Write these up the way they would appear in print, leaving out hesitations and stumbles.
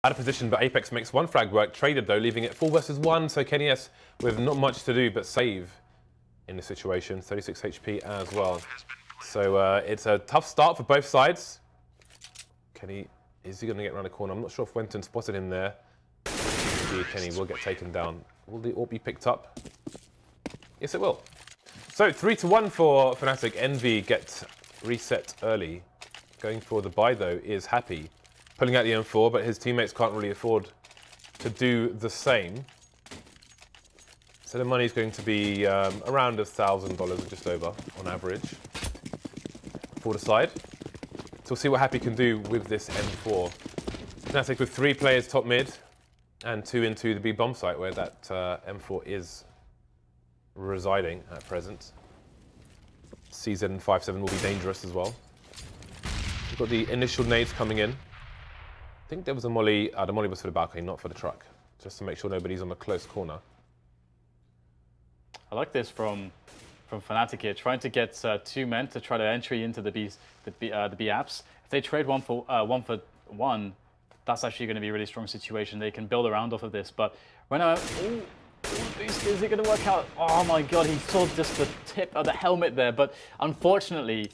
Out of position, but Apex makes one frag work. Traded though, leaving it 4 versus 1. So ECS with not much to do but save in this situation. 36 HP as well. So it's a tough start for both sides. Kenny, is he going to get around the corner? I'm not sure if Wenton spotted him there. Indeed, Kenny will get taken down. Will the AWP be picked up? Yes, it will. So 3-1 for Fnatic. Envy gets reset early. Going for the buy though is Happy. Pulling out the M4, but his teammates can't really afford to do the same. So the money is going to be around $1,000 or just over on average for the side. So we'll see what Happy can do with this M4. Fnatic with 3 players top mid and 2 into the B bomb site where that M4 is residing at present. CZ and 5-7 will be dangerous as well. We've got the initial nades coming in. I think there was a molly. The molly was for the balcony, not for the truck. Just to make sure nobody's on the close corner. I like this from Fnatic here, trying to get 2 men to try to entry into the B apps. If they trade one for one, that's actually going to be a really strong situation. They can build around off of this. But right now, is it going to work out? Oh my god, he saw just the tip of the helmet there. But unfortunately,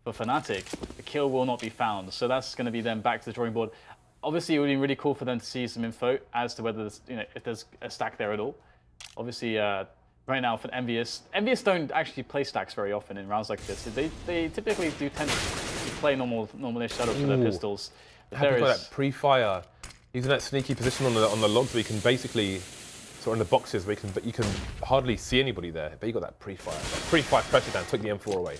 for Fnatic, the kill will not be found. So that's going to be them back to the drawing board. Obviously, it would be really cool for them to see some info as to whether there's, if there's a stack there at all. Obviously, right now for EnVyUs don't actually play stacks very often in rounds like this. They typically do tend to play normal-ish setups with their pistols. There is that pre-fire. He's in that sneaky position on the logs where you can basically, sort of in the boxes where you can hardly see anybody there. But you got that pre-fire. That pre-fire pressure down, took the M4 away.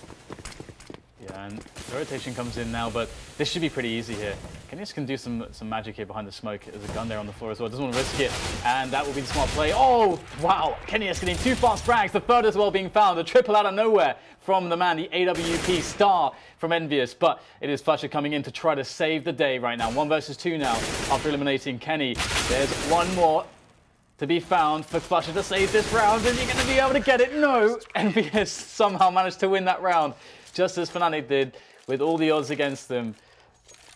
Yeah, and the rotation comes in now, but this should be pretty easy here. ECS can do some magic here behind the smoke. There's a gun there on the floor as well. Doesn't want to risk it, and that will be the smart play. Oh, wow! ECS getting 2 fast frags. The third as well being found. A triple out of nowhere from the man, the AWP star from EnVyUs. But it is Flusher coming in to try to save the day right now. 1 versus 2 now after eliminating Kenny. There's one more to be found for Flusher to save this round. Is he going to be able to get it? No! EnVyUs somehow managed to win that round, just as Fnatic did, with all the odds against them.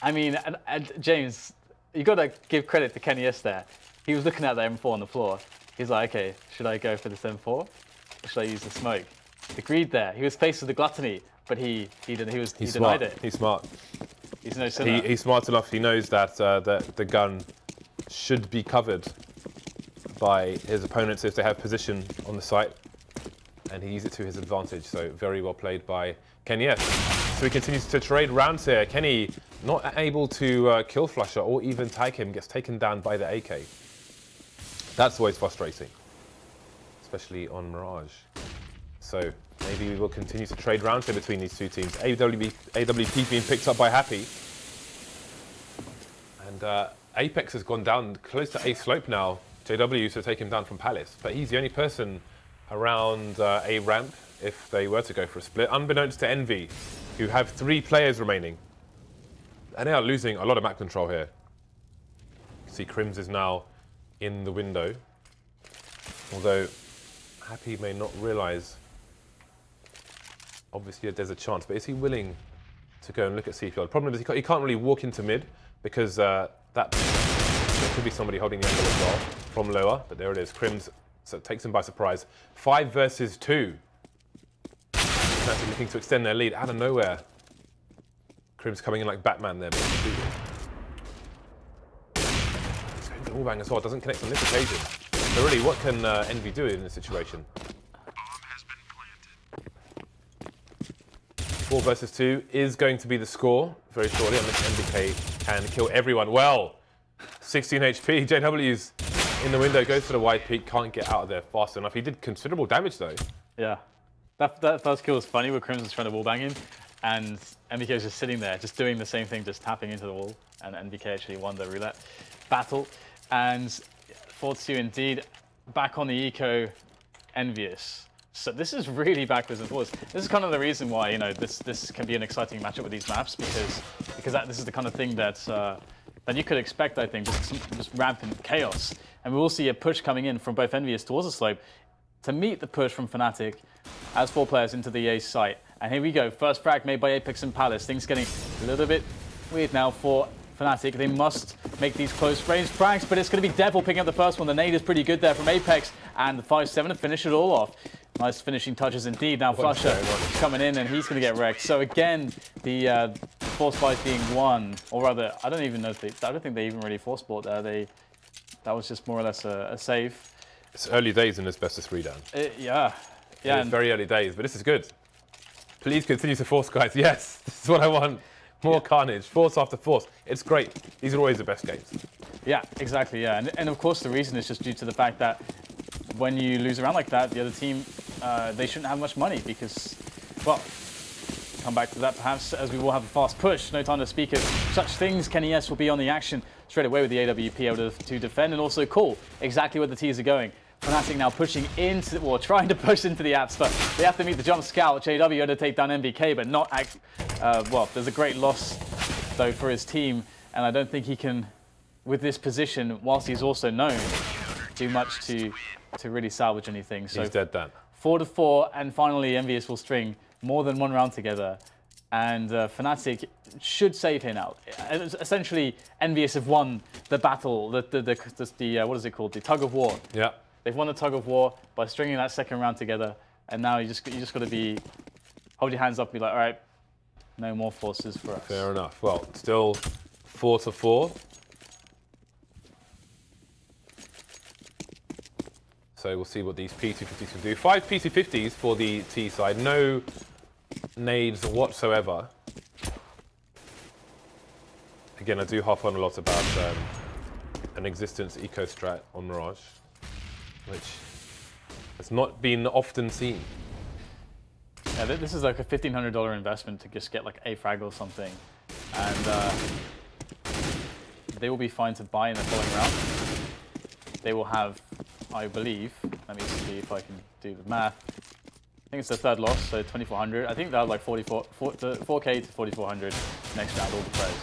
I mean, and James, you got to give credit to ECS there. He was looking at the M4 on the floor. He's like, okay, should I go for this M4? Or should I use the smoke? Agreed there. He was faced with the gluttony, but he denied it. He's smart. He's no sinner. He's smart enough. He knows that the gun should be covered by his opponents if they have position on the site, and he used it to his advantage. So very well played by ECS. So he continues to trade rounds here. Kenny not able to kill Flusher or even tag him, gets taken down by the AK. That's always frustrating, especially on Mirage. So maybe we will continue to trade rounds here between these 2 teams. AWP being picked up by Happy. And Apex has gone down close to A slope now. JW to take him down from Palace, but he's the only person around A ramp if they were to go for a split, unbeknownst to Envy, who have 3 players remaining. And they are losing a lot of map control here. You see Crims is now in the window, although Happy may not realise, obviously, that there's a chance, but is he willing to go and look at CPL? The problem is he can't really walk into mid because there could be somebody holding the angle as well from lower, but there it is. Crims, so it takes him by surprise. 5 versus 2. Fnatic looking to extend their lead out of nowhere. Crims coming in like Batman there. He's going for the wallbang as well. Doesn't connect on this occasion. So really, what can Envy do in this situation? 4 versus 2 is going to be the score very shortly, unless MBK can kill everyone. Well, 16 HP. JW's in the window, goes for the wide peak, can't get out of there fast enough. He did considerable damage though. Yeah. That first kill was funny where Crims was trying to wallbang him, and MBK was just sitting there, just doing the same thing, just tapping into the wall, and MBK actually won the roulette battle. And 4-2 indeed, back on the eco, EnVyUs. So this is really backwards and forwards. This is kind of the reason why, this can be an exciting matchup with these maps, because this is the kind of thing that you could expect, I think, just rampant chaos. And we will see a push coming in from both EnVyUs towards the slope to meet the push from Fnatic as 4 players into the A site. And here we go, first frag made by Apex and Palace. Things getting a little bit weird now for Fnatic. They must make these close range pranks, but it's going to be Devil picking up the first one. The nade is pretty good there from Apex, and the 5-7 to finish it all off. Nice finishing touches indeed. Now Flusher is coming in, and he's going to get wrecked. So again, the force buys being won, or rather, I don't even know if I don't think they even really force bought there. That was just more or less a save. It's early days in this best of 3, Dan. Yeah. It's very early days, but this is good. Please continue to force, guys. Yes, this is what I want. More carnage, force after force. It's great. These are always the best games. Yeah, exactly, yeah. And of course the reason is just due to the fact that when you lose around like that, the other team, they shouldn't have much money because, well, come back to that perhaps as we will have a fast push. No time to speak of such things. ECS will be on the action straight away with the AWP able to defend and also call exactly where the T's are going. Fnatic now pushing into, well, trying to push into the apps, but they have to meet the jump scout. JW had to take down MBK, but not, well, there's a great loss, though, for his team, and I don't think he can, with this position, whilst he's also known, do much to really salvage anything. So he's dead, Dan. 4-4, and finally, EnVyUs will string more than one round together, and Fnatic should save here now. Essentially, EnVyUs have won the battle, the what is it called, the tug of war. Yeah. They've won the tug of war by stringing that second round together, and now you just got to hold your hands up and be like, all right, no more forces for us. Fair enough. Well, still 4-4. So we'll see what these P250s can do. 5 P250s for the T side. No nades whatsoever. Again, I do harp on a lot about an existence eco strat on Mirage, which has not been often seen. Yeah, this is like a $1,500 investment to just get like a frag or something, and they will be fine to buy in the following round. They will have, I believe, let me see if I can do the math. I think it's the third loss, so 2,400. I think they'll have like 4K to 4,400 next round, all the players.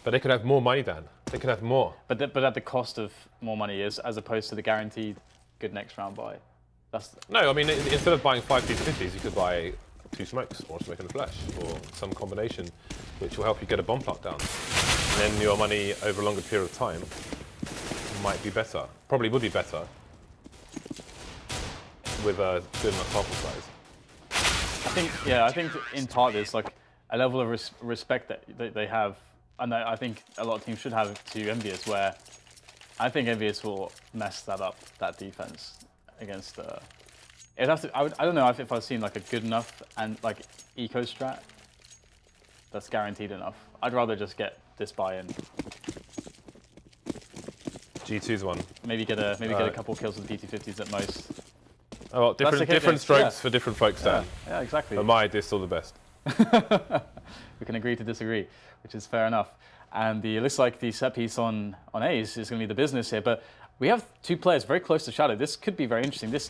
But they could have more money, Dan. They could have more. But at the cost of more money, as opposed to the guaranteed good next round buy. No, I mean, instead of buying 5 P250s, you could buy 2 smokes or a smoke and a flash or some combination which will help you get a bomb plot down. And then your money over a longer period of time might be better. Probably would be better with a good enough sample size. I think in part there's like a level of respect that they have, and I think a lot of teams should have to EnVyUs, where I think EnVyUs will mess that up, that defense against. It'd have to. I don't know if I've seen like a good enough and like eco strat that's guaranteed enough. I'd rather just get this buy-in. G2's one. Maybe get a couple kills with P250s at most. Oh, well, different strokes for different folks, Dan. Yeah, exactly. But my idea is still the best. We can agree to disagree, which is fair enough. And it looks like the set piece on A's is going to be the business here. But we have 2 players very close to Shadow. This could be very interesting. This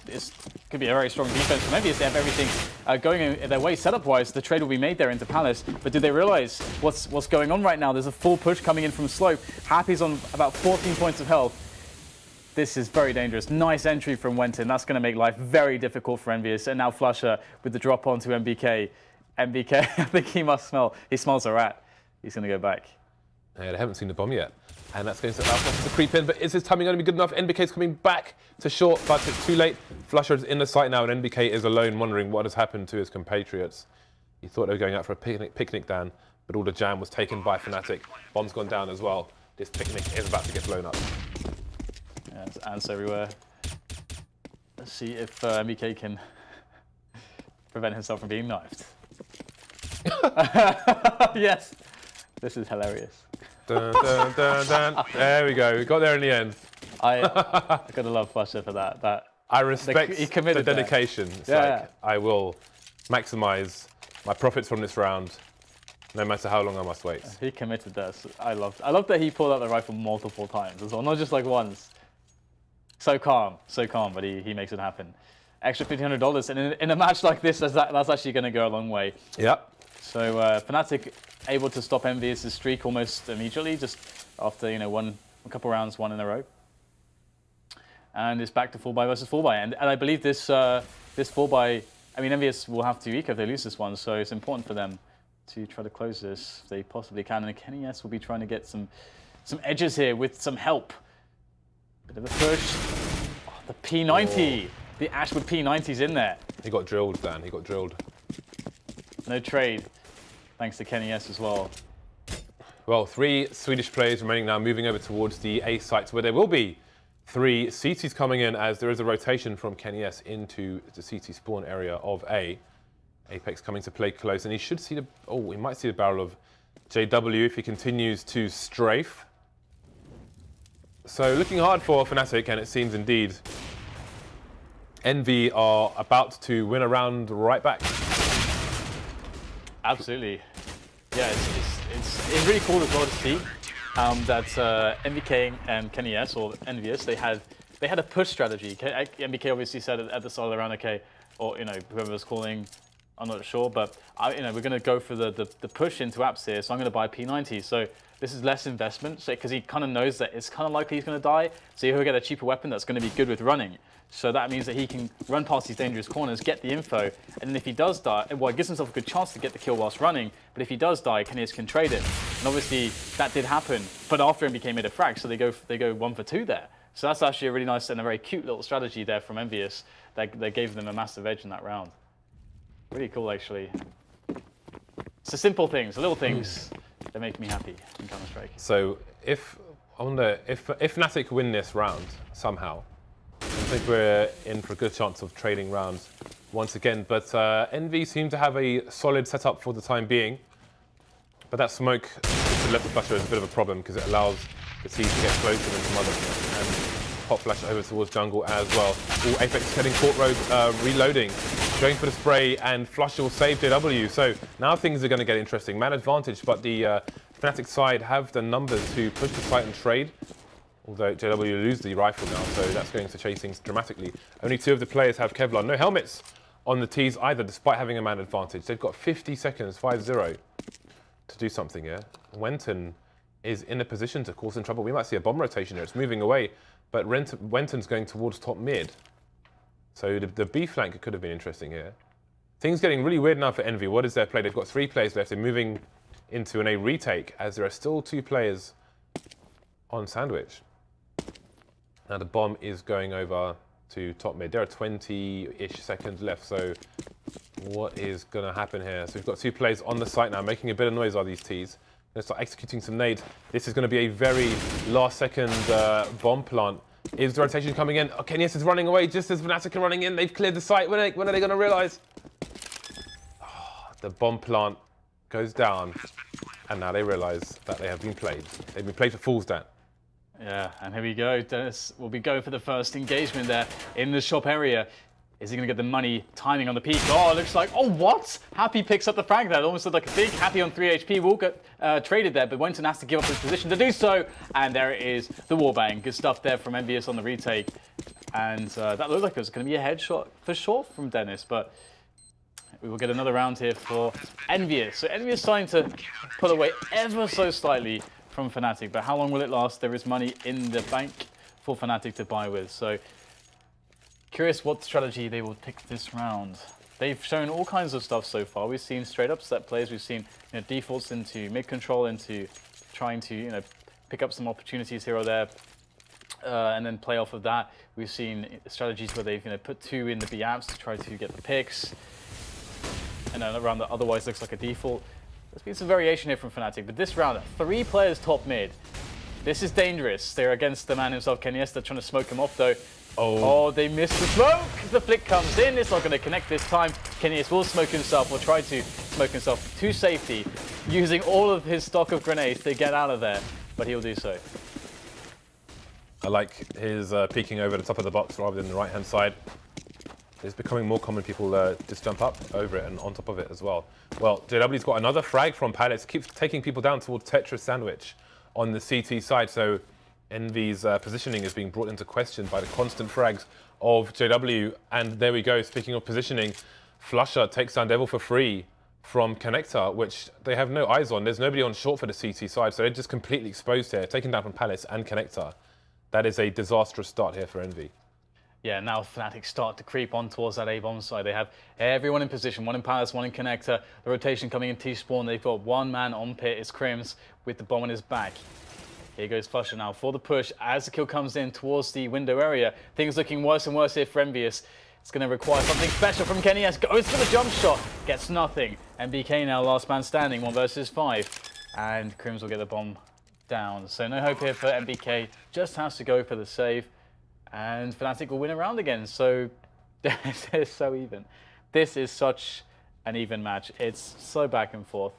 could be a very strong defense. Maybe if they have everything going in their way setup-wise, the trade will be made there into Palace. But do they realize what's going on right now? There's a full push coming in from Slope. Happy's on about 14 points of health. This is very dangerous. Nice entry from Wenton. That's going to make life very difficult for EnVyUs. And now Flusher with the drop onto MBK. MBK, I think he smells a rat. He's going to go back. Yeah, they haven't seen the bomb yet. And that's going to creep in, but is his timing going to be good enough? NBK's coming back to short, but it's too late. Flusher is in the site now, and NBK is alone, wondering what has happened to his compatriots. He thought they were going out for a picnic, Dan, but all the jam was taken by Fnatic. Bomb's gone down as well. This picnic is about to get blown up. Yeah, there's ants everywhere. Let's see if MBK can prevent himself from being knifed. Yes, this is hilarious. Dun, dun, dun, dun. There we go. We got there in the end. I gotta love Flusher for that. I respect the dedication. It's I will maximize my profits from this round, no matter how long I must wait. He committed this. I love that he pulled out the rifle multiple times as well, not just like once. So calm, but he makes it happen. Extra $1,500, and in a match like this, that's actually going to go a long way. Yep. So Fnatic able to stop EnVyUs' streak almost immediately, just after a couple rounds, one in a row, and it's back to full buy versus full buy. And I believe this full buy, I mean EnVyUs will have to eco if they lose this one, so it's important for them to try to close this if they possibly can. And KennyS will be trying to get some edges here with some help. Bit of a push. Oh, the P90. Oh. The Ashwood P90's in there. He got drilled, Dan. He got drilled. No trade, thanks to KennyS as well. Well, 3 Swedish players remaining now, moving over towards the A sites, where there will be 3 CTs coming in, as there is a rotation from KennyS into the CT spawn area of A. Apex coming to play close, and he should see the... Oh, he might see the barrel of JW if he continues to strafe. So looking hard for Fnatic, and it seems indeed EnVy are about to win a round right back. Absolutely. Yeah, it's really cool as well to see that MVK and KennyS, or EnVyUs, they had a push strategy. MVK obviously said at the start of the round, okay, or whoever was calling, I'm not sure, but we're going to go for the push into apps here, so I'm going to buy P90. So this is less investment, because he kind of knows that it's kind of likely he's going to die, so he'll get a cheaper weapon that's going to be good with running. So that means that he can run past these dangerous corners, get the info, and then if he does die, well, it gives himself a good chance to get the kill whilst running, but if he does die, KennyS can trade it. And obviously, that did happen, but after MVK made a frag, so they go 1 for 2 there. So that's actually a really nice and a very cute little strategy there from EnVyUs that gave them a massive edge in that round. Really cool, actually. It's the simple things, the little things that make me happy in Counter-Strike. So I wonder if Fnatic win this round somehow, I think we're in for a good chance of trading rounds once again. But EnVy seem to have a solid setup for the time being. But that smoke to the left of Flasher is a bit of a problem, because it allows the team to get closer than some others. And Hot Flash over towards jungle as well. All Apex heading court road, reloading, going for the spray, and Flusher will save JW. So now things are going to get interesting. Man advantage, but the Fnatic side have the numbers to push the site and trade. Although JW lose the rifle now, so that's going to change things dramatically. Only 2 of the players have Kevlar. No helmets on the T's either, despite having a man advantage. They've got 50 seconds, 5-0, to do something here. Wenton is in a position to cause some trouble. We might see a bomb rotation here. It's moving away, but Wenton's going towards top mid. So the B flank could have been interesting here. Things getting really weird now for EnVy. What is their play? They've got 3 players left. They're moving into an A retake, as there are still 2 players on Sandwich. Now the bomb is going over to top mid. There are 20-ish seconds left, so what is going to happen here? So we've got 2 players on the site now, making a bit of noise, are these Ts. Let's start executing some nades. This is going to be a very last-second bomb plant. Is the rotation coming in? Oh, KennyS is running away just as Fnatic are running in. They've cleared the site. When are they going to realize? Oh, the bomb plant goes down, and now they realize that they have been played. They've been played for fools, Dan. Yeah, and here we go. Dennis will be going for the first engagement there in the shop area. Is he going to get the money timing on the peak? Oh, it looks like, oh, what? Happy picks up the frag there. It almost looked like a big Happy on 3 HP will get traded there, but Wenton has to give up his position to do so. And there it is, the warbang. Good stuff there from EnVyUs on the retake. And that looked like it was going to be a headshot for sure from Dennis, but we will get another round here for EnVyUs. So EnVyUs starting to pull away ever so slightly from Fnatic, but how long will it last? There is money in the bank for Fnatic to buy with. So curious what strategy they will pick this round. They've shown all kinds of stuff so far. We've seen straight up set plays. We've seen defaults into mid control, into trying to pick up some opportunities here or there, and then play off of that. We've seen strategies where they've put 2 in the B apps to try to get the picks, and then a round that otherwise looks like a default. There's been some variation here from Fnatic, but this round, 3 players top mid. This is dangerous. They're against the man himself, KennyS. They're trying to smoke him off, though. Oh, they missed the smoke. The flick comes in. It's not going to connect this time. KennyS will smoke himself, or try to smoke himself to safety, using all of his stock of grenades to get out of there, but he'll do so. I like his peeking over the top of the box rather than the right-hand side. It's becoming more common. People just jump up over it and on top of it as well. Well, JW's got another frag from Palace. Keeps taking people down towards Tetris Sandwich on the CT side. So EnVy's positioning is being brought into question by the constant frags of JW. And there we go. Speaking of positioning, Flusher takes down Devil for free from Connector, which they have no eyes on. There's nobody on short for the CT side, so they're just completely exposed here. Taken down from Palace and Connector. That is a disastrous start here for EnVy. Yeah, now Fnatic start to creep on towards that A-bomb side. They have everyone in position, one in Palace, one in Connector. The rotation coming in T-Spawn. They've got one man on pit. It's Crims with the bomb on his back. Here goes Flusher now for the push. As the kill comes in towards the window area, things looking worse and worse here for EnVyUs. It's going to require something special from KennyS. Goes for the jump shot, gets nothing. And BK now last man standing, 1 versus 5. And Crims will get the bomb down. So no hope here for MBK. Just has to go for the save. And Fnatic will win a round again. So this is so even. This is such an even match. It's so back and forth.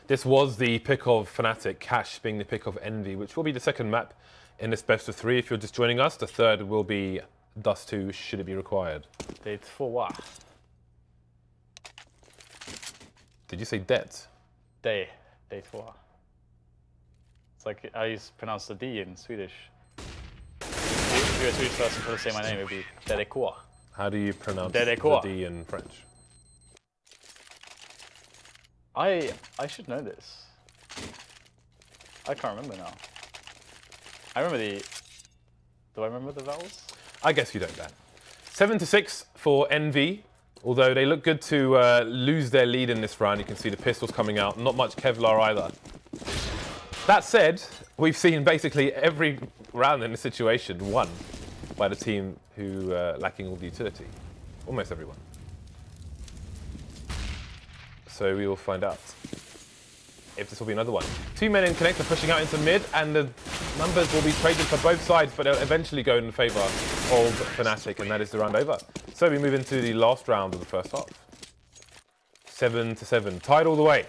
This was the pick of Fnatic, Cash being the pick of Envy, which will be the second map in this best of 3 if you're just joining us. The third will be Dust 2, should it be required. Date for what? Did you say det? Date for. It's like how you pronounce the D in Swedish. If you're a Swedish person to say my name, it would be Dedekor. How do you pronounce the D in French? I should know this. I can't remember now. I remember the... Do I remember the vowels? I guess you don't, Dan. 7-6 for Envy. Although they look good to lose their lead in this round. You can see the pistols coming out. Not much Kevlar either. That said, we've seen basically every round in this situation won by the team who lacking all the utility. Almost everyone. So we will find out if this will be another one. 2 men in Connector pushing out into mid, and the numbers will be traded for both sides, but they'll eventually go in favour of Fnatic, and that is the round over. So we move into the last round of the first half. 7-7, tied all the way.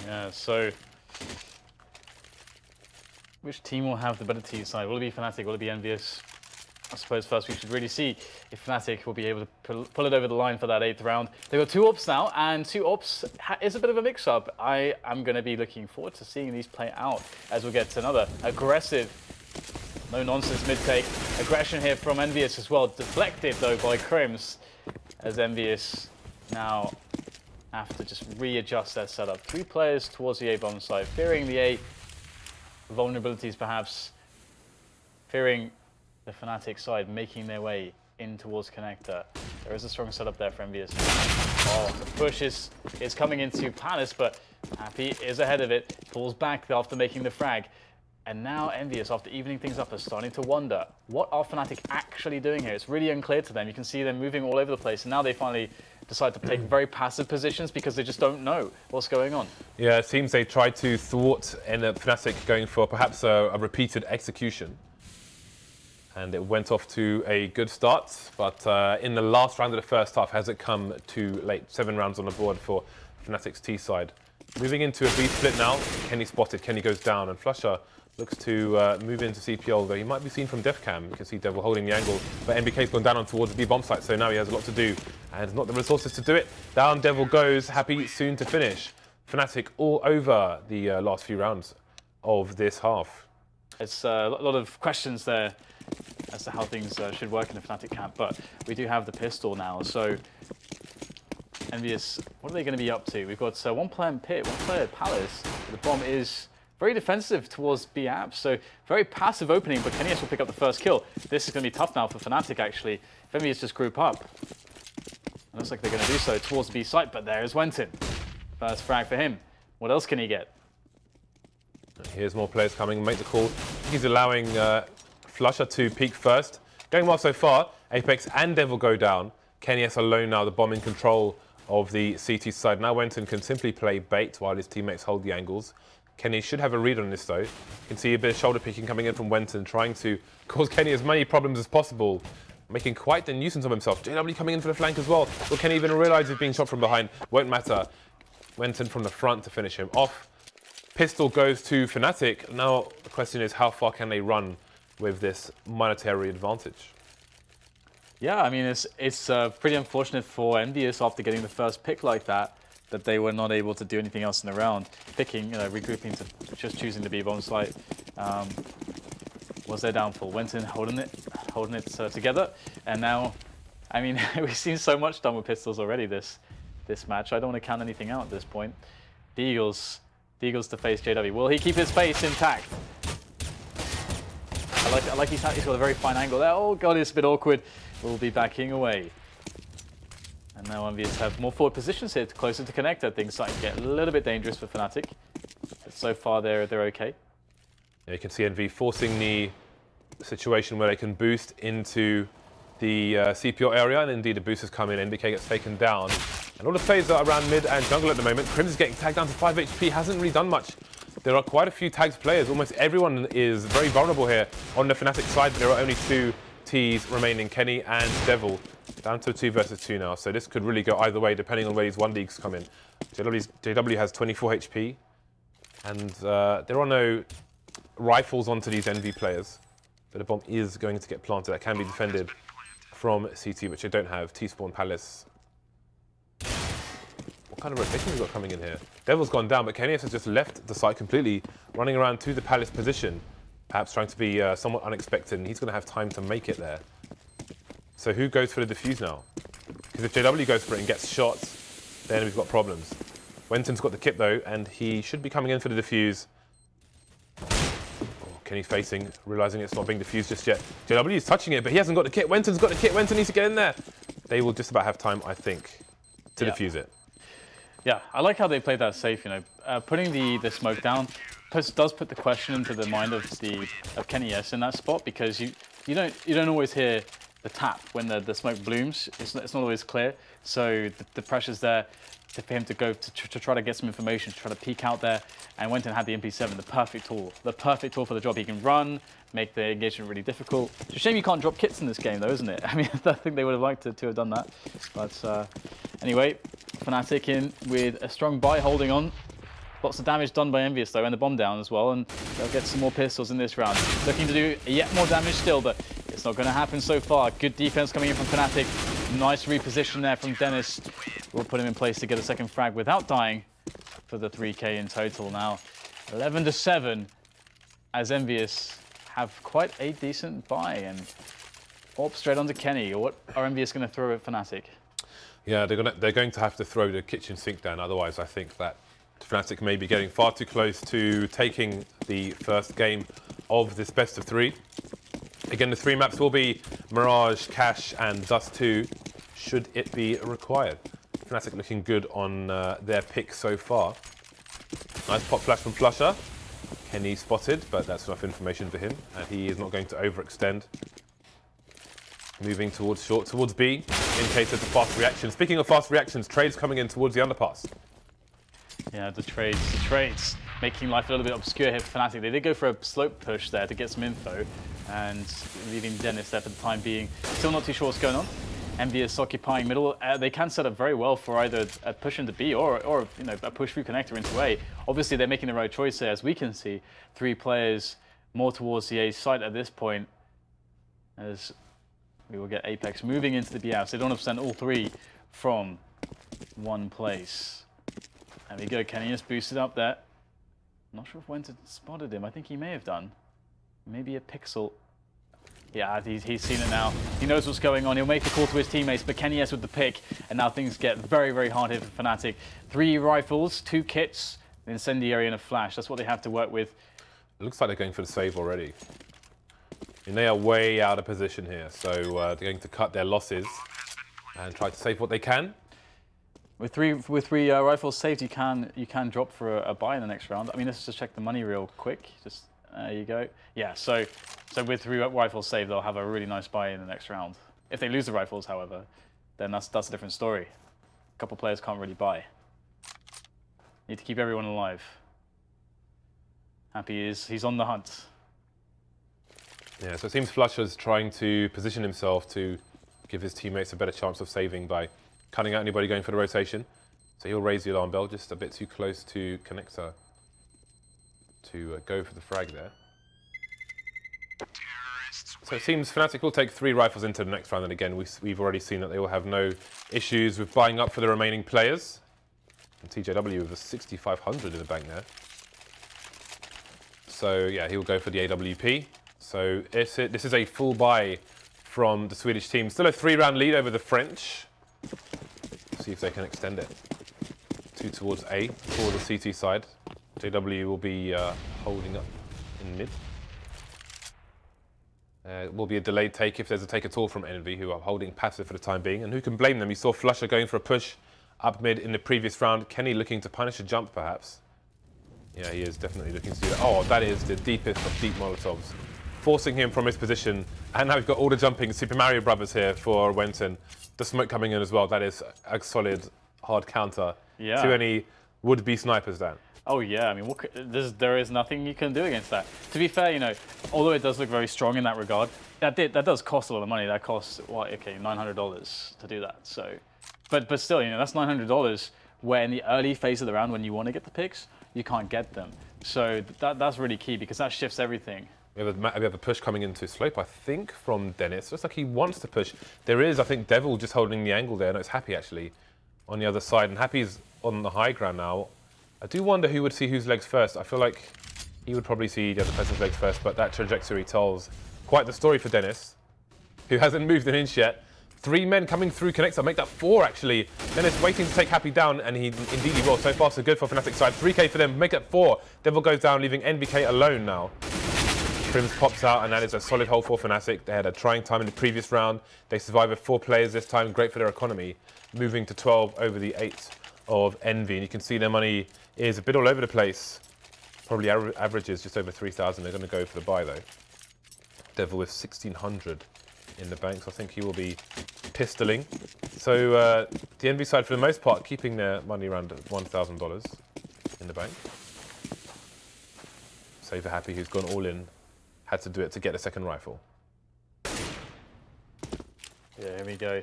Yeah, so which team will have the better T side? Will it be Fnatic? Will it be EnVyUs? I suppose first we should really see if Fnatic will be able to pull it over the line for that 8th round. They've got 2 ops now, and 2 ops is a bit of a mix-up. I am going to be looking forward to seeing these play out as we get to another aggressive, no-nonsense mid-take. Aggression here from EnVyUs as well. Deflected, though, by Crims, as EnVyUs now have to just readjust their setup. 3 players towards the A-bomb side, fearing the A vulnerabilities perhaps, fearing the Fnatic side making their way in towards Connector. There is a strong setup there for EnVyUs. Oh, the push is coming into Palace, but Happy is ahead of it. Falls back after making the frag. And now EnVyUs, after evening things up, are starting to wonder, what are Fnatic actually doing here? It's really unclear to them. You can see them moving all over the place, and now they finally decide to take very passive positions because they just don't know what's going on. Yeah, it seems they tried to thwart Fnatic going for perhaps a repeated execution. And it went off to a good start, but in the last round of the first half, has it come too late? 7 rounds on the board for Fnatic's T side. Moving into a B split now. Kenny spotted, Kenny goes down, and Flusher looks to move into CPL, though he might be seen from DefCam. You can see Devil holding the angle, but MBK's gone down on towards the B bomb site, so now he has a lot to do, and not the resources to do it. Down Devil goes, Happy soon to finish. Fnatic all over the last few rounds of this half. It's a lot of questions there as to how things should work in the Fnatic camp, but we do have the pistol now, so EnVyUs, what are they going to be up to? We've got 1 player in pit, 1 player at Palace. The bomb is very defensive towards B app, so very passive opening, but KennyS will pick up the first kill. This is going to be tough now for Fnatic, actually. If EnVyUs just group up, it looks like they're going to do so towards the B site, but there is Wenton. First frag for him. What else can he get? Here's more players coming, make the call. He's allowing Flusher to peek first. Going well so far. Apex and Devil go down. KennyS alone now, the bomb in control of the CT side. Now Wenton can simply play bait while his teammates hold the angles. Kenny should have a read on this though. You can see a bit of shoulder picking coming in from Wenton, trying to cause Kenny as many problems as possible. Making quite the nuisance of himself. JW coming in for the flank as well. Will Kenny even realise he's being shot from behind? Won't matter. Wenton from the front to finish him off. Pistol goes to Fnatic. Now the question is, how far can they run with this monetary advantage? Yeah, I mean, it's pretty unfortunate for EnVyUs after getting the first pick like that they were not able to do anything else in the round. Picking, regrouping to just choosing the B-bomb site was their downfall. Wenton holding it together, and now, I mean, we've seen so much done with pistols already this match. I don't want to count anything out at this point. The Eagles to face JW. Will he keep his face intact? I like he's got a very fine angle there. Oh god, it's a bit awkward. We'll be backing away. And now EnVyUs have more forward positions here, closer to connector. Things starting to get a little bit dangerous for Fnatic. But so far, they're okay. Yeah, you can see EnVy forcing the situation where they can boost into the CPO area, and indeed the boost has come in. NBK gets taken down. And all the players are around mid and jungle at the moment. Crims is getting tagged down to 5 HP, hasn't really done much. There are quite a few tagged players. Almost everyone is very vulnerable here on the Fnatic side. There are only 2 Ts remaining, Kenny and Devil. Down to 2 versus 2 now, so this could really go either way depending on where these 1 leagues come in. JW has 24 HP, and there are no rifles onto these EnVy players. But a bomb is going to get planted that can be defended from CT, which they don't have. T-Spawn Palace. What kind of rotation we got coming in here? Devil's gone down, but Kenius has just left the site completely, running around to the Palace position, perhaps trying to be somewhat unexpected, and he's going to have time to make it there. So who goes for the defuse now? Because if JW goes for it and gets shot, then we've got problems. Wenton's got the kit though, and he should be coming in for the defuse. Kenny's facing, realizing it's not being defused just yet. JW is touching it, but he hasn't got the kit. Wenton's got the kit. Wenton needs to get in there. They will just about have time, I think, to defuse it. Yeah, I like how they played that safe. You know, putting the smoke down does put the question into the mind of Kenny S in that spot, because you don't always hear the tap when the smoke blooms. It's not always clear, so the pressure's there for him to go to try to get some information, to try to peek out there. And Wenton had the MP7, the perfect tool for the job. He can run, make the engagement really difficult. It's a shame you can't drop kits in this game though, isn't it? I mean, I think they would have liked to have done that. But anyway, Fnatic in with a strong buy, holding on. Lots of damage done by EnVyUs though, and the bomb down as well, and they'll get some more pistols in this round. Looking to do yet more damage still, but it's not going to happen so far. Good defense coming in from Fnatic. Nice reposition there from Dennis. Will put him in place to get a second frag without dying for the 3K in total now. 11-7 as EnVyUs have quite a decent buy, and up straight onto Kenny. Or what are EnVyUs going to throw at Fnatic? Yeah, they're going to have to throw the kitchen sink down. Otherwise, I think that Fnatic may be getting far too close to taking the first game of this best of 3. Again, the 3 maps will be Mirage, Cash, and Dust 2, should it be required. Fnatic looking good on their pick so far. Nice pop flash from Flusher. Kenny spotted, but that's enough information for him, and he is not going to overextend. Moving towards short, towards B, in case of the fast reaction. Speaking of fast reactions, trades coming in towards the underpass. Yeah, the trades, making life a little bit obscure here for Fnatic. They did go for a slope push there to get some info, and leaving Dennis there for the time being. Still not too sure what's going on. EnVyUs occupying middle. They can set up very well for either a push into B or you know, a push through connector into A. Obviously, they're making the right choice here, as we can see. 3 players more towards the A site at this point, as we will get Apex moving into the B house. They don't have to send all 3 from one place. There we go, Kenny just boosted up there. Not sure if Wenton spotted him. I think he may have done. Maybe a pixel. Yeah, he's seen it now. He knows what's going on. He'll make the call to his teammates, but Kenny S with the pick. And now things get very, very hard here for Fnatic. 3 rifles, 2 kits, an incendiary and a flash. That's what they have to work with. It looks like they're going for the save already. And they are way out of position here, so they're going to cut their losses and try to save what they can. With three rifles saved, you can drop for a buy in the next round. I mean, let's just check the money real quick. Just there you go. Yeah, so with 3 rifles saved, they'll have a really nice buy in the next round. If they lose the rifles, however, then that's a different story. A couple players can't really buy. Need to keep everyone alive. Happy is he's on the hunt. Yeah, so it seems Flusher's trying to position himself to give his teammates a better chance of saving by cutting out anybody going for the rotation. So he'll raise the alarm bell just a bit too close to connector to go for the frag there. So it seems Fnatic will take 3 rifles into the next round, and again, we've already seen that they will have no issues with buying up for the remaining players. And TJW with a 6,500 in the bank there. So yeah, he'll go for the AWP. So this is a full buy from the Swedish team. Still a 3-round lead over the French. See if they can extend it. 2 towards A for the CT side. JW will be holding up in mid. Will be a delayed take if there's a take at all from Envy, who are holding passive for the time being. And who can blame them? You saw Flusher going for a push up mid in the previous round. Kenny looking to punish a jump, perhaps. Yeah, he is definitely looking to do that. Oh, that is the deepest of deep Molotovs. Forcing him from his position. And now we've got all the jumping Super Mario Brothers here for Wenton. The smoke coming in as well. That is a solid, hard counter to any would-be snipers, Dan. Oh yeah, I mean, there is nothing you can do against that. To be fair, you know, although it does look very strong in that regard, that does cost a lot of money. That costs, what, okay, $900 to do that. So, but still, you know, that's $900 where in the early phase of the round when you want to get the picks, you can't get them. So that's really key because that shifts everything. We have a push coming into Slope, I think, from Dennis. Looks like he wants to push. There is, I think, Devil just holding the angle there. No, it's Happy, actually, on the other side. And Happy's on the high ground now. I do wonder who would see whose legs first. I feel like he would probably see the other person's legs first, but that trajectory tells quite the story for Dennis, who hasn't moved an inch yet. 3 men coming through connects. I'll make that 4, actually. Dennis waiting to take Happy down, and he indeed he will. So far, so good for Fnatic side. 3K for them. Make it 4. Devil goes down, leaving NBK alone now. Crims pops out, and that is a solid hold for Fnatic. They had a trying time in the previous round. They survived with 4 players this time. Great for their economy. Moving to 12 over the 8 of Envy. And you can see their money is a bit all over the place. Probably averages just over 3,000. They're going to go for the buy, though. Devil with 1,600 in the bank, so I think he will be pistoling. So the Envy side, for the most part, keeping their money around $1,000 in the bank. Save for Happy, who's gone all in. Had to do it to get a second rifle. Yeah, here we go.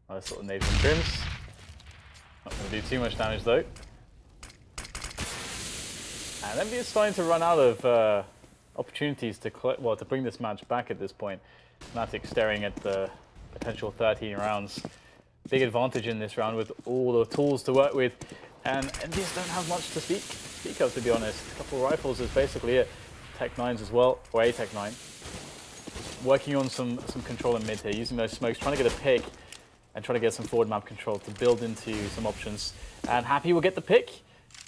Nice little nade from Crims. Not going to do too much damage, though. And Envy is starting to run out of opportunities to bring this match back at this point. Fnatic staring at the potential 13 rounds. Big advantage in this round with all the tools to work with. And Envious don't have much to speak of, to be honest. A couple of rifles is basically it. Tech 9s as well, or a Tech 9. Working on some control in mid here, using those smokes, trying to get a pick and trying to get some forward map control to build into some options. And Happy will get the pick.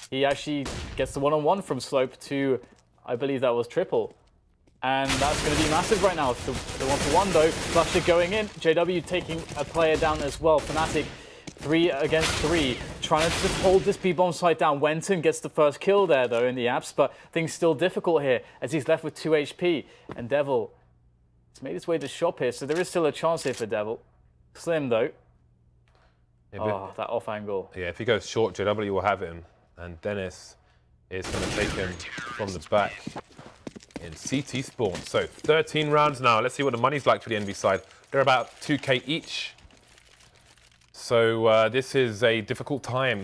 He actually gets the one-on-one from Slope to, I believe that was triple. And that's going to be massive right now. The one-for-one though, Flusher going in. JW taking a player down as well. Fnatic 3 against 3, trying to just hold this B-bomb site down. Wenton gets the first kill there though in the apps, but things still difficult here as he's left with 2 HP. And Devil has made his way to shop here, so there is still a chance here for Devil. Slim though. Yeah, oh, that off angle. Yeah, if he goes short, JW will have him. And Dennis is going to take him from the back in CT spawn. So 13 rounds now. Let's see what the money's like for the Envy side. They're about 2K each. So this is a difficult time.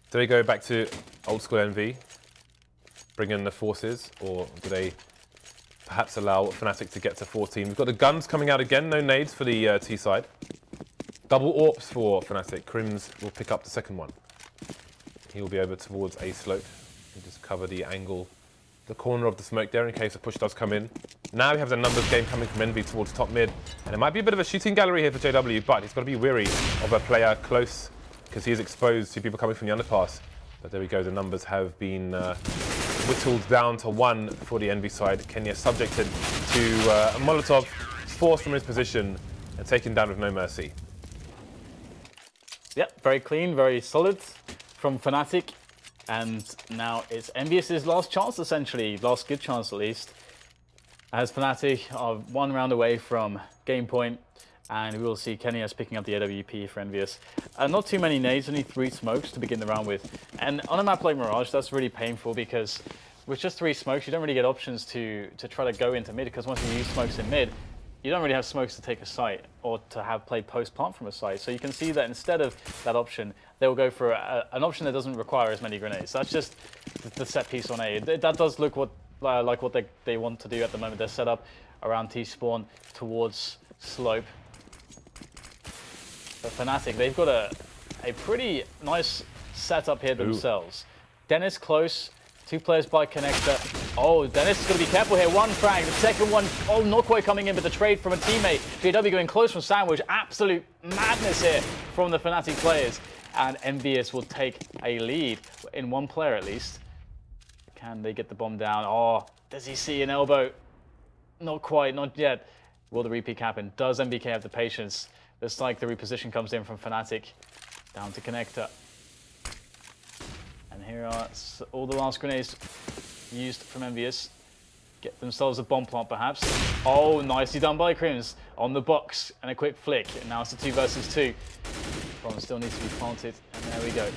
Do they go back to old school Envy, bring in the forces, or do they perhaps allow Fnatic to get to 14? We've got the guns coming out again. No nades for the T side. Double AWPs for Fnatic. Crims will pick up the second one. He will be over towards A slope and just cover the angle, the corner of the smoke there in case a push does come in. Now we have the numbers game coming from Envy towards top mid. And it might be a bit of a shooting gallery here for JW, but he's got to be wary of a player close because he is exposed to people coming from the underpass. But there we go, the numbers have been whittled down to 1 for the Envy side. Kenya subjected to a Molotov, forced from his position and taken down with no mercy. Yep, very clean, very solid from Fnatic. And now it's EnVyUs' last chance, essentially. Last good chance, at least. As Fnatic are 1 round away from game point. And we will see Kenya picking up the AWP for EnVyUs. Not too many nades, only 3 smokes to begin the round with. And on a map like Mirage, that's really painful because with just 3 smokes, you don't really get options to try to go into mid, because once you use smokes in mid, you don't really have smokes to take a site or to have play post-plant from a site. So you can see that instead of that option, they will go for an option that doesn't require as many grenades. That's just the set piece on A. That does look like what they want to do at the moment. They're set up around T-spawn towards slope. But Fnatic, they've got a pretty nice setup here themselves. Dennis close. 2 players by connector. Oh, Dennis is going to be careful here. 1 frag. The second one, oh, not quite coming in, but the trade from a teammate. JW going close from Sandwich. Absolute madness here from the Fnatic players. And EnVyUs will take a lead in 1 player at least. Can they get the bomb down? Oh, does he see an elbow? Not quite, not yet. Will the repeat happen? Does MBK have the patience? Looks like the reposition comes in from Fnatic. Down to Connector. And here are all the last grenades used from EnVyUs. Get themselves a bomb plant, perhaps. Oh, nicely done by Crims on the box. And a quick flick. And now it's a 2 versus 2. Bomb still needs to be planted. And there we go.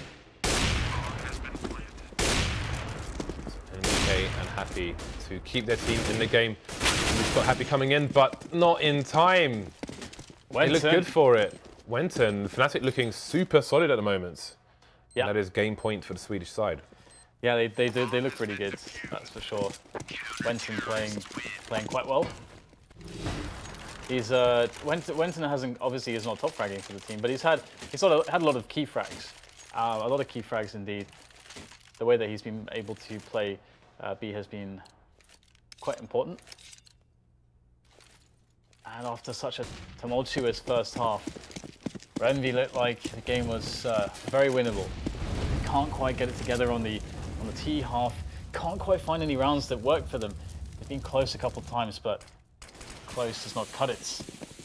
MBK and Happy to keep their team in the game. We've got Happy coming in, but not in time. They look good for it. Wenton, Fnatic looking super solid at the moment. Yeah. That is game point for the Swedish side. Yeah, they look pretty good, that's for sure. Wenton playing quite well. He's Wenton hasn't, obviously he's not top fragging for the team, but he's had a lot of key frags. A lot of key frags indeed. The way that he's been able to play B has been quite important. And after such a tumultuous first half, where EnVy looked like the game was very winnable. Can't quite get it together on the T half. Can't quite find any rounds that work for them. They've been close a couple of times, but close does not cut it.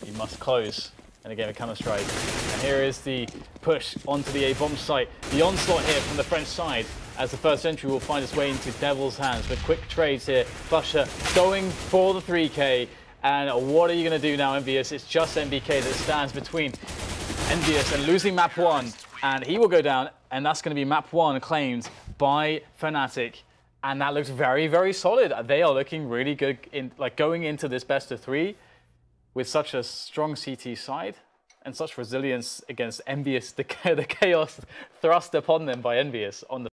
You must close in a game of Counter-Strike. And here is the push onto the A bomb site. The onslaught here from the French side, as the first entry will find its way into Devil's hands. But quick trades here. Flusher going for the 3K. And what are you going to do now, EnVyUs? It's just MBK that stands between EnVyUs and losing map 1. And he will go down, and that's going to be map 1 claimed by Fnatic. And that looks very, very solid. They are looking really good going into this best of 3 with such a strong CT side and such resilience against EnVyUs, the chaos thrust upon them by EnVyUs on the